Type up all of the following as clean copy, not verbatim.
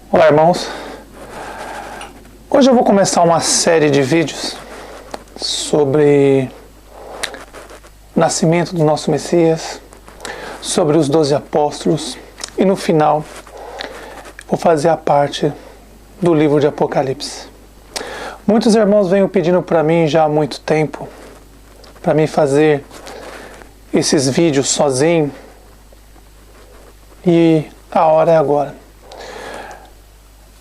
Olá, irmãos. Hoje eu vou começar uma série de vídeos sobre o nascimento do nosso Messias, sobre os 12 apóstolos e no final vou fazer a parte do livro de Apocalipse. Muitos irmãos vêm pedindo para mim já há muito tempo para mim fazer esses vídeos sozinho e a hora é agora.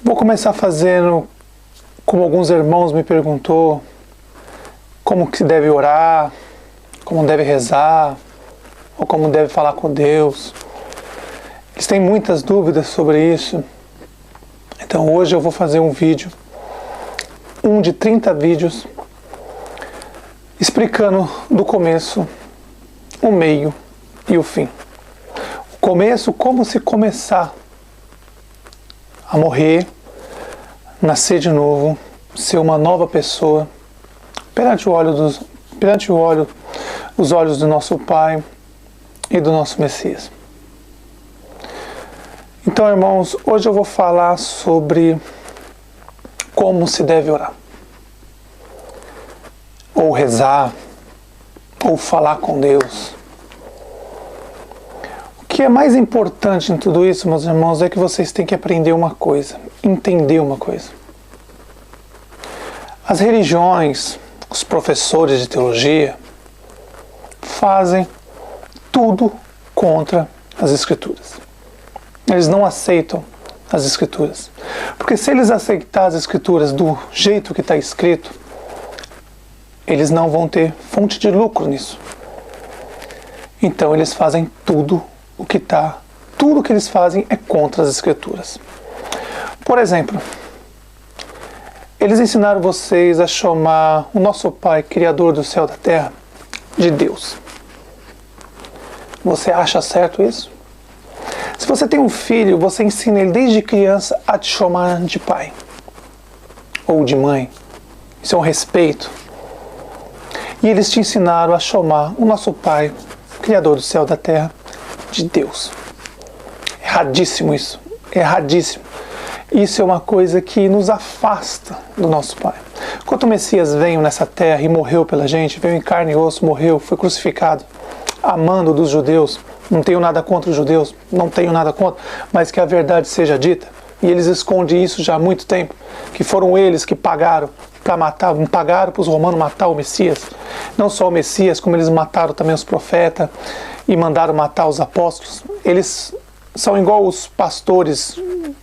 Vou começar fazendo como alguns irmãos me perguntou, como que se deve orar, como deve rezar, ou como deve falar com Deus. Eles têm muitas dúvidas sobre isso. Então hoje eu vou fazer um vídeo, um de 30 vídeos, explicando do começo, o meio e o fim. O começo, como se começar a morrer, nascer de novo, ser uma nova pessoa, perante os olhos do nosso Pai e do nosso Messias. Então, irmãos, hoje eu vou falar sobre como se deve orar, ou rezar, ou falar com Deus. O que é mais importante em tudo isso, meus irmãos, é que vocês têm que aprender uma coisa, entender uma coisa. As religiões, os professores de teologia, fazem tudo contra as Escrituras. Eles não aceitam as Escrituras. Porque se eles aceitarem as Escrituras do jeito que está escrito, eles não vão ter fonte de lucro nisso. Então eles fazem tudo que eles fazem é contra as Escrituras. Por exemplo, eles ensinaram vocês a chamar o nosso Pai, Criador do céu e da terra, de Deus. Você acha certo isso? Se você tem um filho, você ensina ele desde criança a te chamar de pai ou de mãe. Isso é um respeito. E eles te ensinaram a chamar o nosso Pai, Criador do céu e da terra, de Deus. Erradíssimo isso. Erradíssimo. Isso é uma coisa que nos afasta do nosso Pai. Quando o Messias veio nessa terra e morreu pela gente, veio em carne e osso, morreu, foi crucificado, amando dos judeus, não tenho nada contra os judeus, não tenho nada contra, mas que a verdade seja dita, e eles escondem isso já há muito tempo, que foram eles que pagaram para matar, pagaram para os romanos matar o Messias, não só o Messias, como eles mataram também os profetas e mandaram matar os apóstolos. Eles são igual os pastores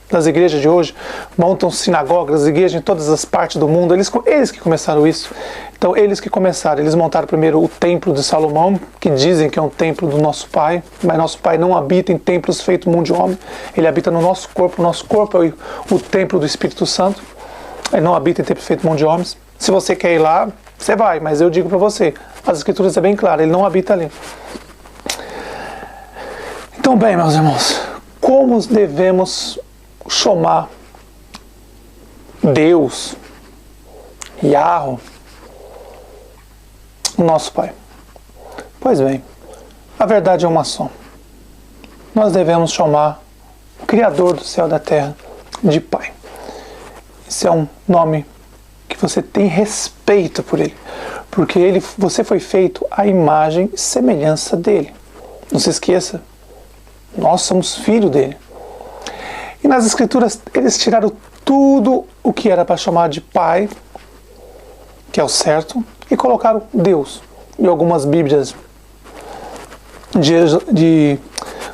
das igrejas de hoje, montam sinagogas, igrejas em todas as partes do mundo, eles que começaram isso. Então eles que começaram, eles montaram primeiro o templo de Salomão, que dizem que é um templo do nosso Pai, mas nosso Pai não habita em templos feitos mão de homem, ele habita no nosso corpo é o templo do Espírito Santo, ele não habita em templos feitos mão de homens. Se você quer ir lá, você vai, mas eu digo para você, as Escrituras é bem claras, ele não habita ali. Então bem, meus irmãos, como devemos chamar Deus, Yahweh, o nosso Pai? Pois bem, a verdade é uma só. Nós devemos chamar o Criador do céu e da terra de Pai. Esse é um nome que você tem respeito por Ele, porque você foi feito à imagem e semelhança dEle. Não se esqueça, nós somos filhos dEle. E nas Escrituras eles tiraram tudo o que era para chamar de Pai, que é o certo, e colocaram Deus. Em algumas Bíblias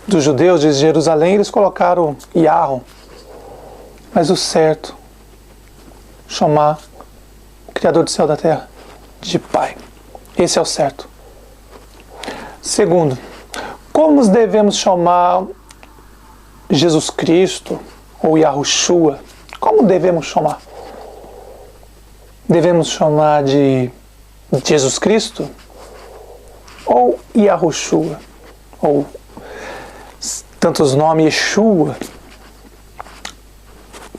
dos judeus de Jerusalém, eles colocaram Yahweh. Mas o certo, chamar o Criador do céu e da terra de Pai. Esse é o certo. Segundo, como devemos chamar Jesus Cristo ou Yahushua? Como devemos chamar? Devemos chamar de Jesus Cristo ou Yahushua? Ou tantos nomes, Yeshua?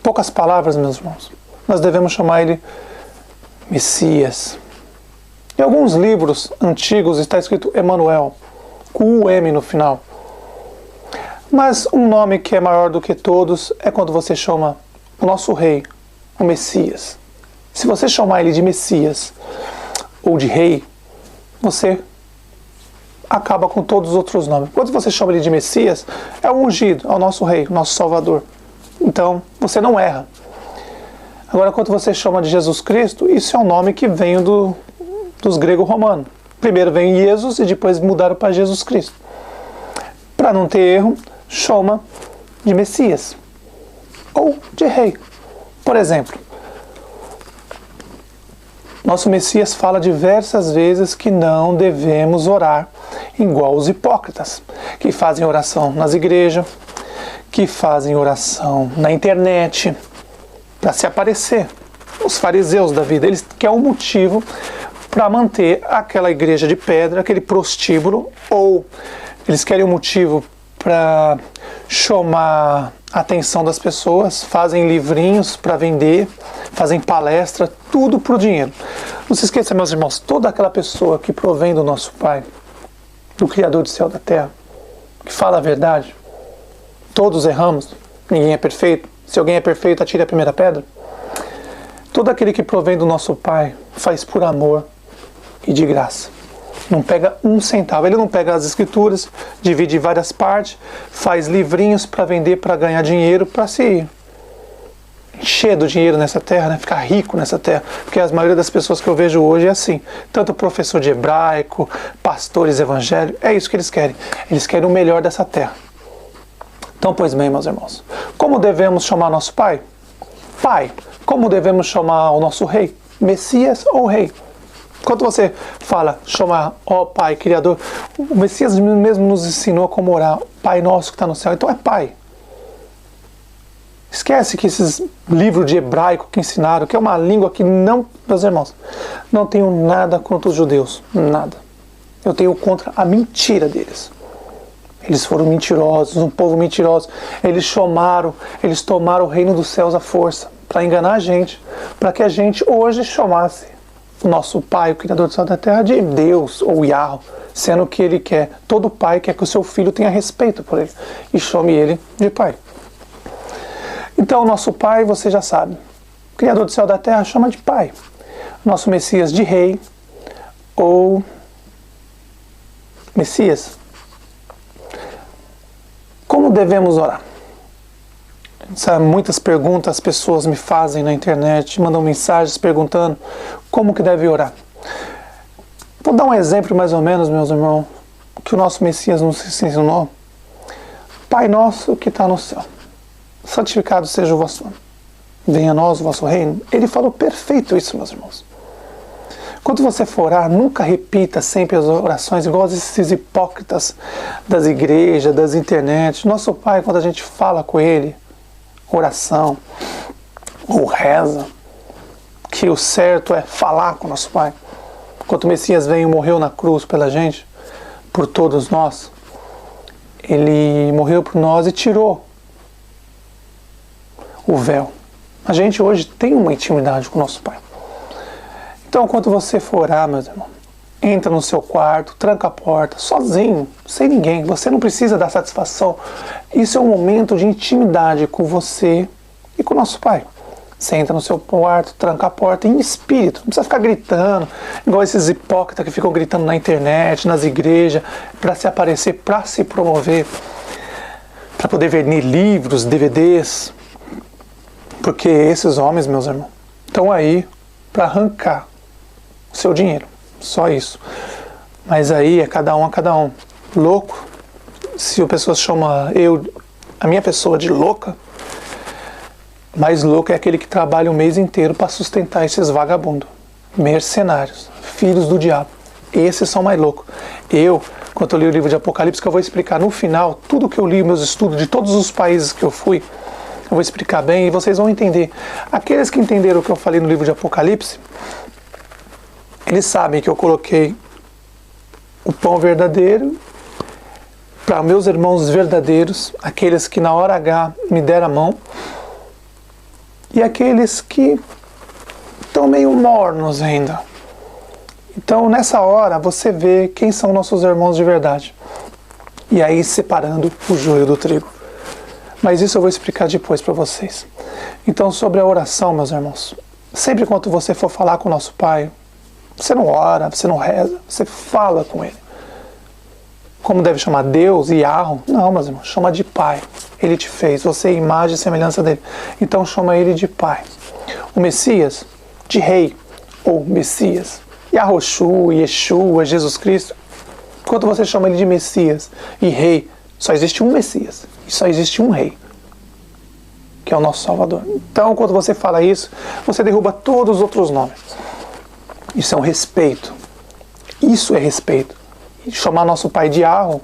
Poucas palavras, meus irmãos. Nós devemos chamar ele Messias. Em alguns livros antigos está escrito Emanuel, com o M no final. Mas um nome que é maior do que todos é quando você chama o nosso rei, o Messias. Se você chamar ele de Messias ou de rei, você acaba com todos os outros nomes. Quando você chama ele de Messias, é o ungido, é o nosso rei, o nosso salvador. Então, você não erra. Agora, quando você chama de Jesus Cristo, isso é um nome que vem dos grego-romanos. Primeiro vem Jesus e depois mudaram para Jesus Cristo. Para não ter erro, chama de Messias ou de rei. Por exemplo, nosso Messias fala diversas vezes que não devemos orar igual os hipócritas, que fazem oração nas igrejas, que fazem oração na internet, para se aparecer. Os fariseus da vida, eles querem um motivo para manter aquela igreja de pedra, aquele prostíbulo, ou eles querem um motivo para chamar a atenção das pessoas, fazem livrinhos para vender, fazem palestra, tudo por dinheiro. Não se esqueça, meus irmãos, toda aquela pessoa que provém do nosso Pai, do Criador do céu e da terra, que fala a verdade, todos erramos, ninguém é perfeito. Se alguém é perfeito, atire a primeira pedra. Todo aquele que provém do nosso Pai faz por amor e de graça. Não pega um centavo. Ele não pega as escrituras, divide em várias partes, faz livrinhos para vender, para ganhar dinheiro, para se encher do dinheiro nessa terra, né? Ficar rico nessa terra. Porque a maioria das pessoas que eu vejo hoje é assim. Tanto professor de hebraico, pastores evangélicos, é isso que eles querem. Eles querem o melhor dessa terra. Então, pois bem, meus irmãos, como devemos chamar nosso Pai? Pai. Como devemos chamar o nosso Rei? Messias ou Rei? Quando você fala, chama, ó Pai, Criador, o Messias mesmo nos ensinou como orar, Pai nosso que está no céu, então é Pai. Esquece que esses livros de hebraico que ensinaram, que é uma língua que não, meus irmãos, não tenho nada contra os judeus, nada. Eu tenho contra a mentira deles. Eles foram mentirosos, um povo mentiroso. Eles tomaram o reino dos céus à força, para enganar a gente, para que a gente hoje chamasse o nosso Pai, o Criador do céu e da terra, de Deus ou Yahweh, sendo que Ele quer, todo pai quer que o seu filho tenha respeito por Ele, e chame Ele de Pai. Então, o nosso Pai, você já sabe, o Criador do céu e da terra chama de Pai. Nosso Messias de Rei, ou Messias. Como devemos orar? Sabe, muitas perguntas as pessoas me fazem na internet, mandam mensagens perguntando como que deve orar. Vou dar um exemplo mais ou menos, meus irmãos, que o nosso Messias nos ensinou. Pai nosso que está no céu, santificado seja o vosso nome. Venha a nós o vosso reino. Ele falou perfeito isso, meus irmãos. Quando você for orar, nunca repita sempre as orações igual esses hipócritas das igrejas, das internet. Nosso Pai, quando a gente fala com Ele, oração ou reza, que o certo é falar com nosso Pai. Quando o Messias veio e morreu na cruz pela gente, por todos nós, Ele morreu por nós e tirou o véu. A gente hoje tem uma intimidade com o nosso Pai. Então, quando você for orar, meus irmãos, entra no seu quarto, tranca a porta, sozinho, sem ninguém. Você não precisa dar satisfação. Isso é um momento de intimidade com você e com o nosso Pai. Você entra no seu quarto, tranca a porta em espírito. Não precisa ficar gritando, igual esses hipócritas que ficam gritando na internet, nas igrejas, para se aparecer, para se promover, para poder vender livros, DVDs. Porque esses homens, meus irmãos, estão aí para arrancar o seu dinheiro, só isso. Mas aí é cada um a cada um. Louco, se a pessoa chama a minha pessoa de louca, mais louco é aquele que trabalha o mês inteiro para sustentar esses vagabundos, mercenários, filhos do diabo. Esses são mais loucos. Quando eu li o livro de Apocalipse, que eu vou explicar no final, tudo que eu li, meus estudos de todos os países que eu fui, eu vou explicar bem e vocês vão entender. Aqueles que entenderam o que eu falei no livro de Apocalipse, eles sabem que eu coloquei o pão verdadeiro para meus irmãos verdadeiros, aqueles que na hora H me deram a mão, e aqueles que estão meio mornos ainda. Então, nessa hora, você vê quem são nossos irmãos de verdade. E aí separando o joio do trigo. Mas isso eu vou explicar depois para vocês. Então, sobre a oração, meus irmãos, sempre quando você for falar com o nosso Pai, você não ora, você não reza, você fala com Ele. Como deve chamar Deus e Yahweh? Não, meus irmãos, chama de Pai. Ele te fez, você é imagem e semelhança dele. Então chama Ele de Pai. O Messias, de Rei, ou Messias. Yahoshua, Yeshua, Jesus Cristo. Quando você chama Ele de Messias e Rei, só existe um Messias e só existe um Rei, que é o nosso Salvador. Então, quando você fala isso, você derruba todos os outros nomes. Isso é um respeito. Isso é respeito. E chamar nosso Pai de Yahweh,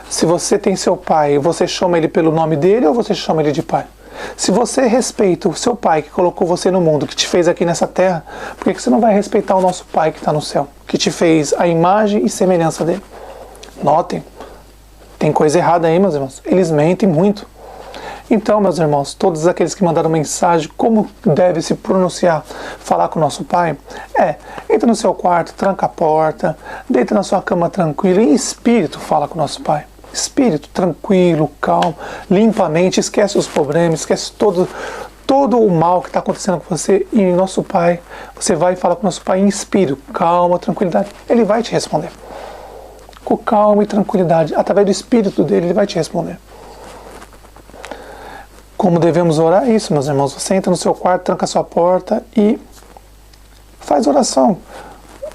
se você tem seu pai, você chama ele pelo nome dele ou você chama ele de pai? Se você respeita o seu pai que colocou você no mundo, que te fez aqui nessa terra, por que você não vai respeitar o nosso pai que está no céu, que te fez a imagem e semelhança dele? Notem, tem coisa errada aí, meus irmãos. Eles mentem muito. Então, meus irmãos, todos aqueles que mandaram mensagem, como deve se pronunciar, falar com o nosso Pai? Entra no seu quarto, tranca a porta, deita na sua cama tranquilo, em espírito fala com o nosso Pai. Espírito tranquilo, calmo, limpa a mente, esquece os problemas, esquece todo o mal que está acontecendo com você, e nosso Pai, você vai falar com o nosso Pai em espírito, calma, tranquilidade, Ele vai te responder. Com calma e tranquilidade, através do espírito dele, Ele vai te responder. Como devemos orar? Isso, meus irmãos. Você entra no seu quarto, tranca a sua porta e faz oração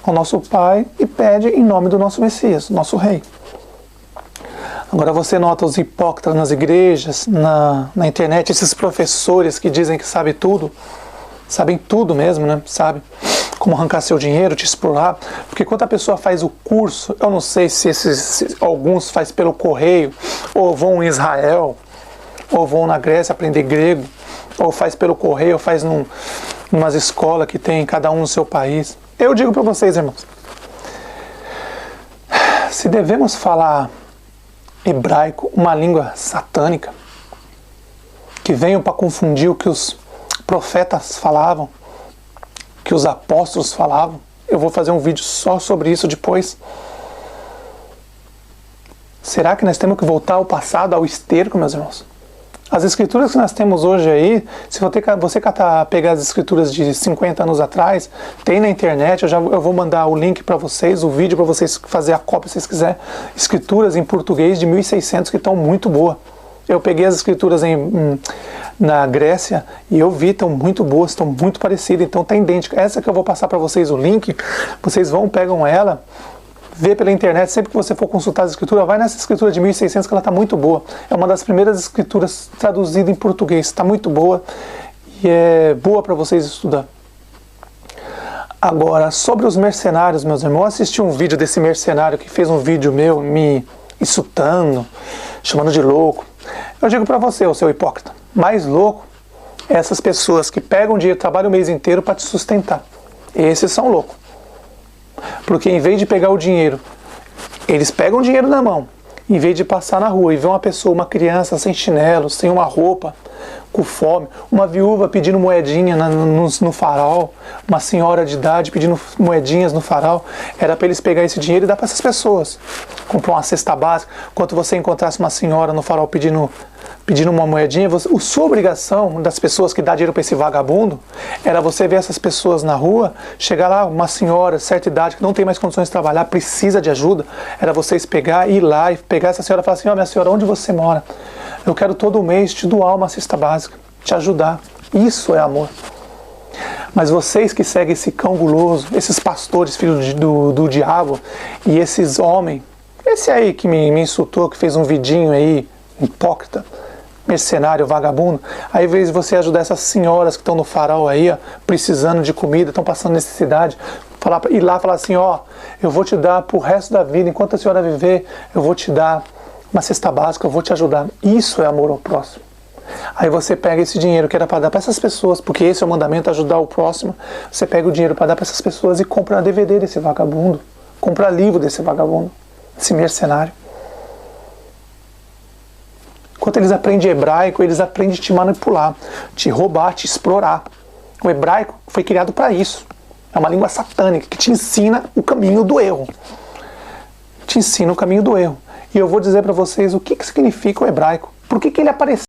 ao nosso Pai e pede em nome do nosso Messias, nosso Rei. Agora você nota os hipócritas nas igrejas, na internet, esses professores que dizem que sabem tudo mesmo, né? Sabe como arrancar seu dinheiro, te explorar. Porque quando a pessoa faz o curso, eu não sei se alguns faz pelo correio, ou vão em Israel, ou vão na Grécia aprender grego, ou faz pelo correio, ou faz numas escolas que tem cada um no seu país. Eu digo para vocês, irmãos, se devemos falar hebraico, uma língua satânica, que veio para confundir o que os profetas falavam, que os apóstolos falavam, eu vou fazer um vídeo só sobre isso depois. Será que nós temos que voltar ao passado, ao esterco, meus irmãos? As escrituras que nós temos hoje aí, se você pegar as escrituras de 50 anos atrás, tem na internet, eu vou mandar o link para vocês, o vídeo para vocês fazer a cópia se vocês quiserem. Escrituras em português de 1600 que estão muito boas. Eu peguei as escrituras na Grécia e eu vi, estão muito boas, estão muito parecidas, então está idêntica. Essa que eu vou passar para vocês o link, vocês pegam ela, vê pela internet, sempre que você for consultar as escrituras, vai nessa escritura de 1600 que ela está muito boa. É uma das primeiras escrituras traduzidas em português, está muito boa e é boa para vocês estudar. Agora, sobre os mercenários, meus irmãos, eu assisti um vídeo desse mercenário que fez um vídeo meu me insultando, chamando de louco. Eu digo para você, ô seu hipócrita, mais louco é essas pessoas que pegam dinheiro, trabalham o mês inteiro para te sustentar. Esses são loucos. Porque em vez de pegar o dinheiro, eles pegam o dinheiro na mão, em vez de passar na rua e ver uma pessoa, uma criança sem chinelo, sem uma roupa, com fome, uma viúva pedindo moedinha no farol, uma senhora de idade pedindo moedinhas no farol, era para eles pegar esse dinheiro e dar para essas pessoas. Comprar uma cesta básica. Enquanto você encontrasse uma senhora no farol pedindo uma moedinha, sua obrigação das pessoas que dá dinheiro para esse vagabundo era você ver essas pessoas na rua, chegar lá, uma senhora de certa idade que não tem mais condições de trabalhar, precisa de ajuda, era vocês ir lá e pegar essa senhora e falar assim: minha senhora, onde você mora? Eu quero todo mês te doar uma cesta básica, te ajudar. Isso é amor. Mas vocês que seguem esse cão guloso, esses pastores filhos do diabo, e esses homens, esse aí que me insultou, que fez um vidinho aí, hipócrita, mercenário, vagabundo, aí ao invés de você ajudar essas senhoras que estão no farol aí, ó, precisando de comida, estão passando necessidade, ir lá e falar assim: eu vou te dar pro resto da vida, enquanto a senhora viver, eu vou te dar uma cesta básica, eu vou te ajudar. Isso é amor ao próximo. Aí você pega esse dinheiro que era para dar para essas pessoas, porque esse é o mandamento, ajudar o próximo, você pega o dinheiro para dar para essas pessoas e compra DVD desse vagabundo, compra livro desse vagabundo, desse mercenário. Enquanto eles aprendem hebraico, eles aprendem a te manipular, te roubar, te explorar. O hebraico foi criado para isso. É uma língua satânica que te ensina o caminho do erro. Te ensina o caminho do erro. E eu vou dizer para vocês o que significa o hebraico. Por que ele apareceu